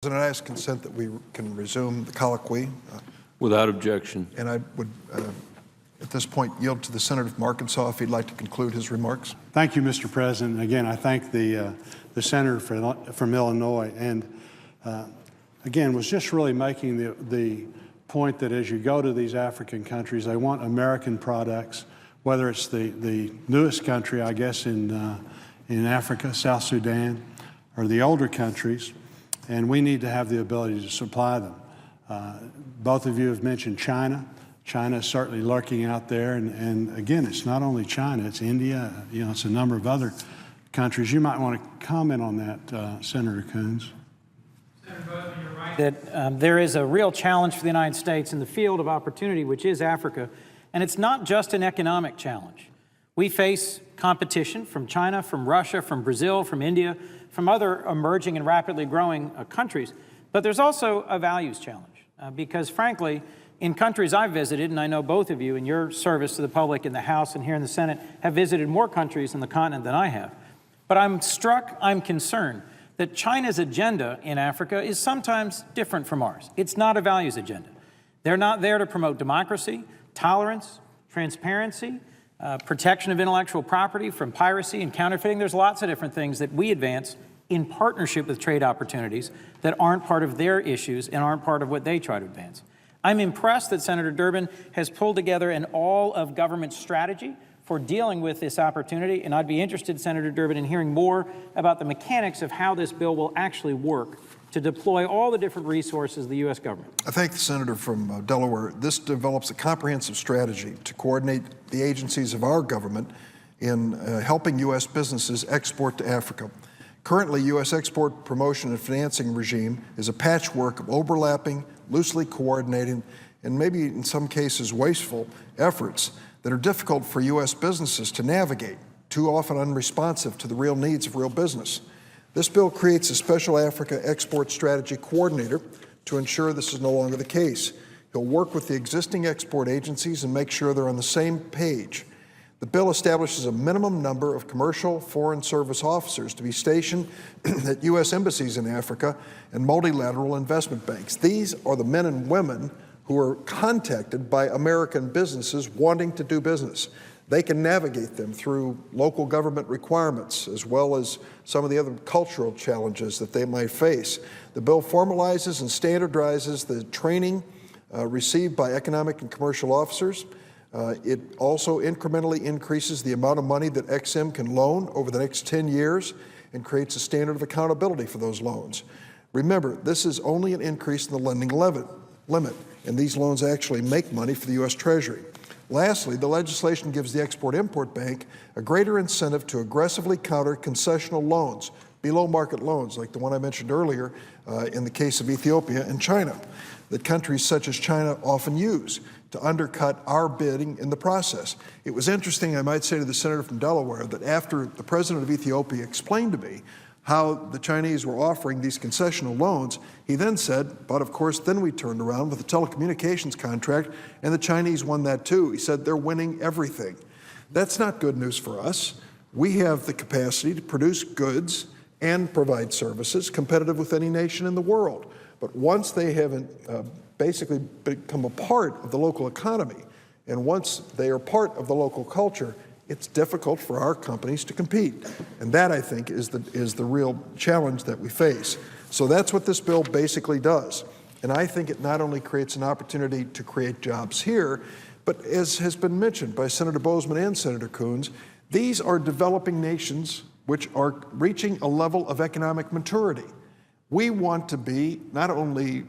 President, I ask consent that we can resume the colloquy. Without objection. And I would, at this point, yield to the Senator from Arkansas if he'd like to conclude his remarks. Thank you, Mr. President. Again, I thank the Senator from Illinois. And again, was just really making the point that as you go to these African countries, they want American products, whether it's the newest country, I guess, in Africa, South Sudan, or the older countries. And we need to have the ability to supply them. Both of you have mentioned China. China is certainly lurking out there. And again, it's not only China, it's India, it's a number of other countries. You might want to comment on that, Senator Coons. Senator Boozman, you're right that there is a real challenge for the United States in the field of opportunity, which is Africa. And it's not just an economic challenge. We face competition from China, from Russia, from Brazil, from India, from other emerging and rapidly growing countries. But there's also a values challenge because, frankly, in countries I've visited, and I know both of you in your service to the public in the House and here in the Senate have visited more countries on the continent than I have. But I'm concerned that China's agenda in Africa is sometimes different from ours. It's not a values agenda. They're not there to promote democracy, tolerance, transparency, protection of intellectual property from piracy and counterfeiting. There's lots of different things that we advance in partnership with trade opportunities that aren't part of their issues and aren't part of what they try to advance. I'm impressed that Senator Durbin has pulled together an all-of-government strategy for dealing with this opportunity, and I'd be interested, Senator Durbin, in hearing more about the mechanics of how this bill will actually work to deploy all the different resources of the U.S. government. I thank the Senator from Delaware. This develops a comprehensive strategy to coordinate the agencies of our government in helping U.S. businesses export to Africa. Currently, U.S. export promotion and financing regime is a patchwork of overlapping, loosely coordinated, and maybe in some cases wasteful efforts that are difficult for U.S. businesses to navigate, too often unresponsive to the real needs of real business. This bill creates a special Africa export strategy coordinator to ensure this is no longer the case. He'll work with the existing export agencies and make sure they're on the same page. The bill establishes a minimum number of commercial foreign service officers to be stationed at U.S. embassies in Africa and multilateral investment banks. These are the men and women who are contacted by American businesses wanting to do business. They can navigate them through local government requirements as well as some of the other cultural challenges that they might face. The bill formalizes and standardizes the training received by economic and commercial officers. It also incrementally increases the amount of money that EXIM can loan over the next 10 years and creates a standard of accountability for those loans. Remember, this is only an increase in the lending limit, and these loans actually make money for the U.S. Treasury. Lastly, the legislation gives the Export-Import Bank a greater incentive to aggressively counter concessional loans, below-market loans, like the one I mentioned earlier in the case of Ethiopia and China, that countries such as China often use to undercut our bidding in the process. It was interesting, I might say to the Senator from Delaware, that after the president of Ethiopia explained to me how the Chinese were offering these concessional loans, he then said, but of course, then we turned around with a telecommunications contract, and the Chinese won that too. He said, they're winning everything. That's not good news for us. We have the capacity to produce goods and provide services competitive with any nation in the world. But once they haven't basically become a part of the local economy, and once they are part of the local culture, it's difficult for our companies to compete. And that, I think, is the real challenge that we face. So that's what this bill basically does. And I think it not only creates an opportunity to create jobs here, but as has been mentioned by Senator Boozman and Senator Coons, these are developing nations which are reaching a level of economic maturity. We want to be not only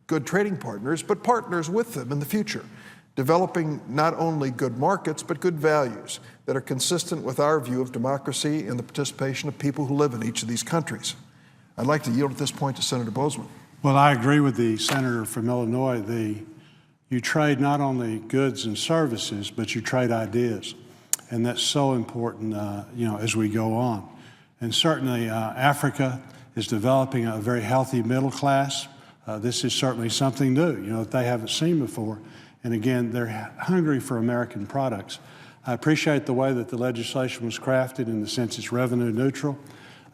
good trading partners, but partners with them in the future, developing not only good markets, but good values that are consistent with our view of democracy and the participation of people who live in each of these countries. I'd like to yield at this point to Senator Boozman. Well, I agree with the Senator from Illinois. You trade not only goods and services, but you trade ideas. And that's so important, as we go on. And certainly Africa is developing a very healthy middle class. This is certainly something new, that they haven't seen before. And again, they're hungry for American products. I appreciate the way that the legislation was crafted in the sense it's revenue neutral.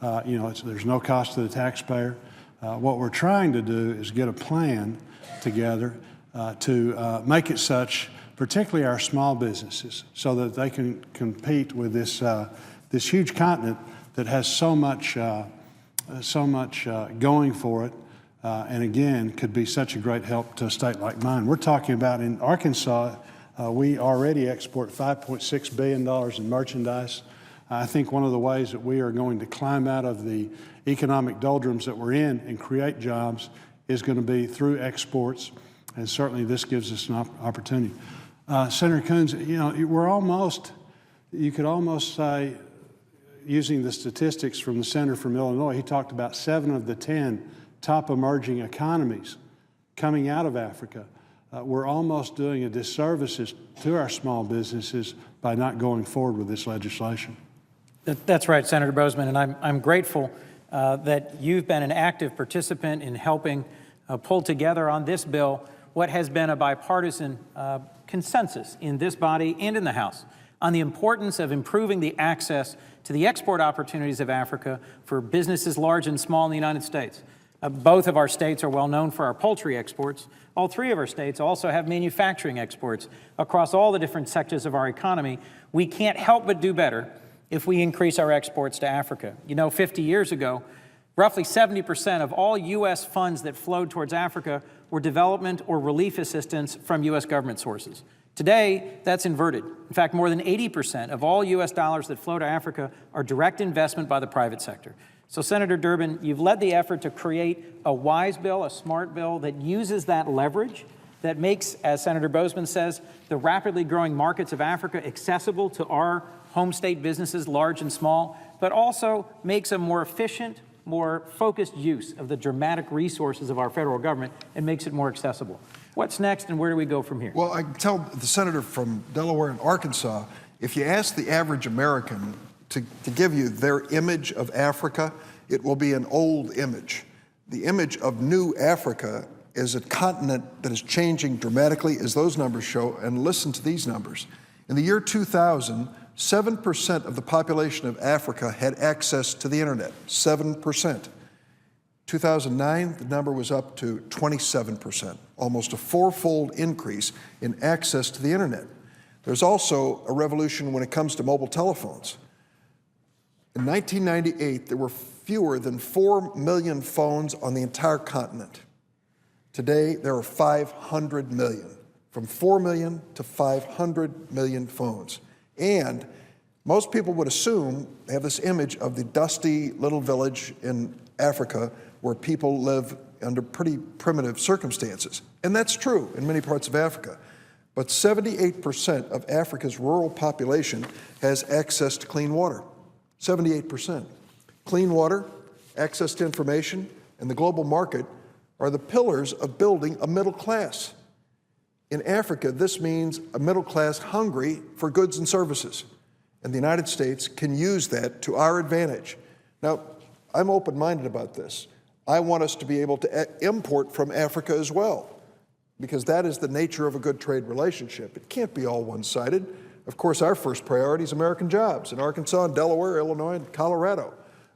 There's no cost to the taxpayer. What we're trying to do is get a plan together to make it such, particularly our small businesses, so that they can compete with this huge continent that has so much going for it, and again, could be such a great help to a state like mine. We're talking about in Arkansas, we already export $5.6 billion in merchandise. I think one of the ways that we are going to climb out of the economic doldrums that we're in and create jobs is going to be through exports, and certainly this gives us an opportunity. Senator Coons, you know, you could almost say, using the statistics from the senator from Illinois, he talked about 7 of the 10 top emerging economies coming out of Africa. We're almost doing a disservice to our small businesses by not going forward with this legislation. That's right, Senator Boozman, and I'm grateful that you've been an active participant in helping pull together on this bill what has been a bipartisan consensus in this body and in the House on the importance of improving the access to the export opportunities of Africa for businesses large and small in the United States. Both of our states are well known for our poultry exports. All 3 of our states also have manufacturing exports across all the different sectors of our economy. We can't help but do better if we increase our exports to Africa. You know, 50 years ago, roughly 70% of all U.S. funds that flowed towards Africa were development or relief assistance from U.S. government sources. Today, that's inverted. In fact, more than 80% of all U.S. dollars that flow to Africa are direct investment by the private sector. So, Senator Durbin, you've led the effort to create a wise bill, a smart bill that uses that leverage, that makes, as Senator Boozman says, the rapidly growing markets of Africa accessible to our home state businesses, large and small, but also makes a more efficient, more focused use of the dramatic resources of our federal government and makes it more accessible. What's next, and where do we go from here? Well, I can tell the senator from Delaware and Arkansas, if you ask the average American to give you their image of Africa, it will be an old image. The image of new Africa is a continent that is changing dramatically, as those numbers show, and listen to these numbers. In the year 2000, 7% of the population of Africa had access to the internet, 7%. 2009, the number was up to 27%, almost a 4-fold increase in access to the internet. There's also a revolution when it comes to mobile telephones. In 1998, there were fewer than 4 million phones on the entire continent. Today, there are 500 million, from 4 million to 500 million phones. And most people would assume, they have this image of the dusty little village in Africa where people live under pretty primitive circumstances. And that's true in many parts of Africa. But 78% of Africa's rural population has access to clean water. 78%. Clean water, access to information, and the global market are the pillars of building a middle class. In Africa, this means a middle class hungry for goods and services. And the United States can use that to our advantage. Now, I'm open-minded about this. I want us to be able to import from Africa as well, because that is the nature of a good trade relationship. It can't be all one-sided. Of course, our first priority is American jobs in Arkansas and Delaware, Illinois, and Colorado.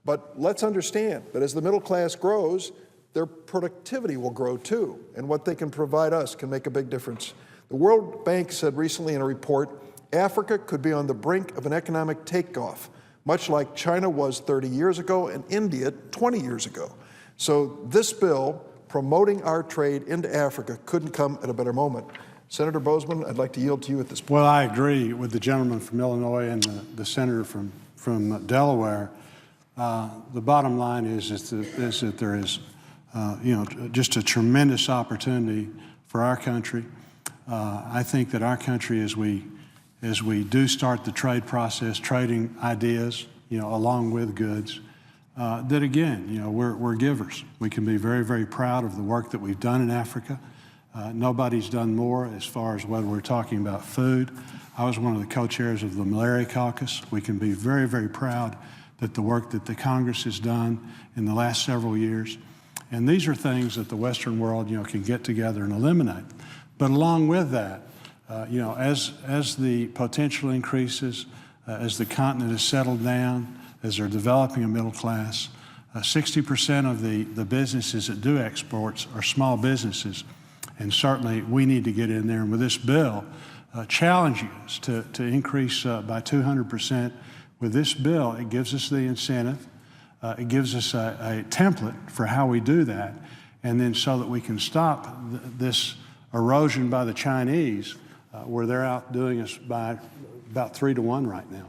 But let's understand that as the middle class grows, their productivity will grow too, and what they can provide us can make a big difference. The World Bank said recently in a report, Africa could be on the brink of an economic takeoff, much like China was 30 years ago and India 20 years ago. So this bill promoting our trade into Africa couldn't come at a better moment. Senator Boozman, I'd like to yield to you at this point. Well, I agree with the gentleman from Illinois and the senator from Delaware. The bottom line is that there is, just a tremendous opportunity for our country. I think that our country, as we do start the trade process, trading ideas, along with goods, that again, we're givers. We can be very, very proud of the work that we've done in Africa. Nobody's done more as far as whether we're talking about food. I was one of the co-chairs of the Malaria Caucus. We can be very, very proud that the work that the Congress has done in the last several years. And these are things that the Western world, can get together and eliminate. But along with that, as the potential increases, as the continent is settled down, as they're developing a middle class, 60% of the businesses that do exports are small businesses, and certainly we need to get in there. And with this bill, challenge us to increase by 200%. With this bill, it gives us the incentive. It gives us a template for how we do that, and then so that we can stop this erosion by the Chinese, where they're outdoing us by about 3 to 1 right now.